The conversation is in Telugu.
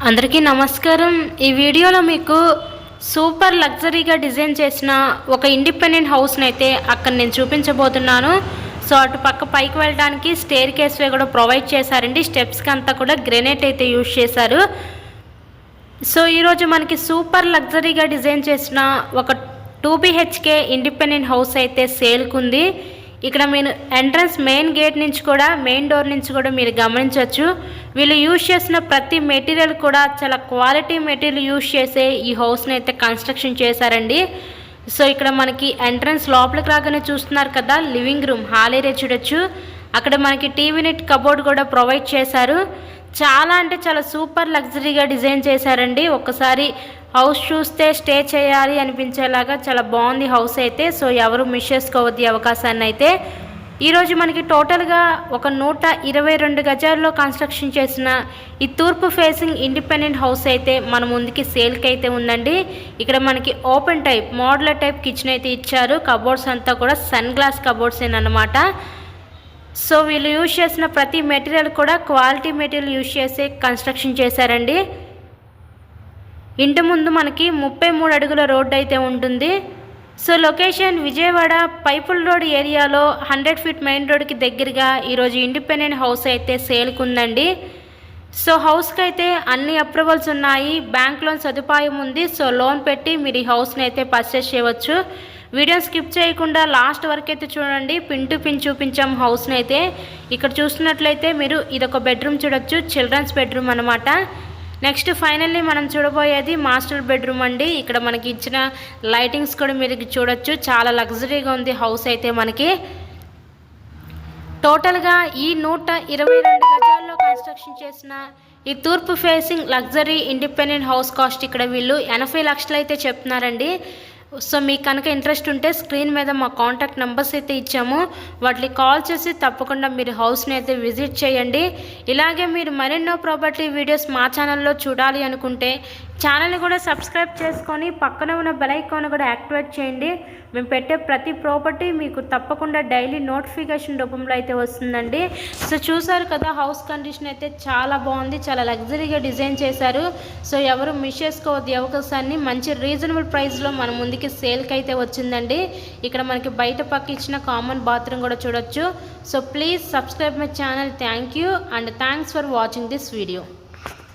అందరికీ నమస్కారం। ఈ వీడియోలో మీకు సూపర్ లగ్జరీగా డిజైన్ చేసిన ఒక ఇండిపెండెంట్ హౌస్ని అయితే అక్కడ నేను చూపించబోతున్నాను। సో అటు పక్క పైకి వెళ్ళడానికి స్టేర్ కేస్ వే కూడా ప్రొవైడ్ చేశారండి। స్టెప్స్కి అంతా కూడా గ్రెనైట్ అయితే యూజ్ చేశారు। సో ఈరోజు మనకి సూపర్ లగ్జరీగా డిజైన్ చేసిన ఒక 2 BHK ఇండిపెండెంట్ హౌస్ అయితే సేల్కి ఉంది। ఇక్కడ మీరు ఎంట్రన్స్ మెయిన్ గేట్ నుంచి కూడా మెయిన్ డోర్ నుంచి కూడా మీరు గమనించవచ్చు। వీళ్ళు యూజ్ చేసిన ప్రతి మెటీరియల్ కూడా చాలా క్వాలిటీ మెటీరియల్ యూజ్ చేసే ఈ హౌస్ని అయితే కన్స్ట్రక్షన్ చేశారండి। సో ఇక్కడ మనకి ఎంట్రన్స్ లోపలికి రాగానే చూస్తున్నారు కదా, లివింగ్ రూమ్ హాల్ ఏరియా చూడొచ్చు। అక్కడ మనకి టీవీ నెట్ కబోర్డ్ కూడా ప్రొవైడ్ చేశారు। చాలా అంటే చాలా సూపర్ లగ్జరీగా డిజైన్ చేశారండి। ఒక్కసారి హౌస్ చూస్తే స్టే చేయాలి అనిపించేలాగా చాలా బాగుంది హౌస్ అయితే। సో ఎవరు మిస్ చేసుకోవద్దు అవకాశాన్ని అయితే। ఈరోజు మనకి టోటల్గా ఒక 122 గజాల్లో కన్స్ట్రక్షన్ చేసిన ఈ తూర్పు ఫేసింగ్ ఇండిపెండెంట్ హౌస్ అయితే మన ముందుకి సేల్కి అయితే ఉందండి। ఇక్కడ మనకి open type modular type kitchen అయితే ఇచ్చారు। కబోర్డ్స్ అంతా కూడా సన్ గ్లాస్ కబోర్డ్స్ అన్నమాట। సో వీళ్ళు యూజ్ చేసిన ప్రతి మెటీరియల్ కూడా క్వాలిటీ మెటీరియల్ యూజ్ చేసి కన్స్ట్రక్షన్ చేశారండి। ఇంటి ముందు మనకి 33 అడుగుల రోడ్డు అయితే ఉంటుంది। సో లొకేషన్ విజయవాడ పైపుల్ రోడ్ ఏరియాలో 100 ఫీట్ మెయిన్ రోడ్కి దగ్గరగా ఈరోజు ఇండిపెండెంట్ హౌస్ అయితే సేల్కి ఉందండి। సో హౌస్కి అయితే అన్ని అప్రూవల్స్ ఉన్నాయి, బ్యాంక్ లోన్ సదుపాయం ఉంది। సో లోన్ పెట్టి మీరు ఈ హౌస్ని అయితే పర్చేస్ చేయవచ్చు। వీడియోని స్కిప్ చేయకుండా లాస్ట్ వరకు అయితే చూడండి, పిన్ టు పిన్ చూపించాం హౌస్ని అయితే। ఇక్కడ చూస్తున్నట్లయితే మీరు ఇదొక బెడ్రూమ్ చూడొచ్చు, చిల్డ్రన్స్ బెడ్రూమ్ అనమాట। నెక్స్ట్ ఫైనల్లీ మనం చూడబోయేది మాస్టర్ బెడ్రూమ్ అండి। ఇక్కడ మనకి ఇచ్చిన లైటింగ్స్ కూడా మీరు చూడొచ్చు, చాలా లగ్జరీగా ఉంది హౌస్ అయితే మనకి। టోటల్గా ఈ 122 గజాల్లో కన్స్ట్రక్షన్ చేసిన ఈ తూర్పు facing luxury independent house cost ఇక్కడ వీళ్ళు 80 లక్షలు అయితే చెప్తున్నారండి। సో మీకు కనుక ఇంట్రెస్ట్ ఉంటే స్క్రీన్ మీద మా కాంటాక్ట్ నెంబర్స్ అయితే ఇచ్చాము, వాటికి కాల్ చేసి తప్పకుండా మీరు హౌస్ని అయితే విజిట్ చేయండి। ఇలాగే మీరు మరెన్నో ప్రాపర్టీ వీడియోస్ మా ఛానల్లో చూడాలి అనుకుంటే ఛానల్ని కూడా సబ్స్క్రైబ్ చేసుకొని పక్కన ఉన్న బెల్ ఐకాన్ కూడా యాక్టివేట్ చేయండి। మేము పెట్టే ప్రతి ప్రాపర్టీ మీకు తప్పకుండా డైలీ నోటిఫికేషన్ రూపంలో అయితే వస్తుందండి। సో చూసారు కదా, హౌస్ కండిషన్ అయితే చాలా బాగుంది, చాలా లగ్జరీగా డిజైన్ చేశారు। సో ఎవరు మిస్ చేసుకోవద్దు అవకాశాన్ని। మంచి రీజనబుల్ ప్రైస్లో మన ముందుకి సేల్కి అయితే వచ్చిందండి। ఇక్కడ మనకి బయట పక్క ఇచ్చిన కామన్ బాత్రూమ్ కూడా చూడొచ్చు। So please subscribe my channel. Thank you and thanks for watching this video.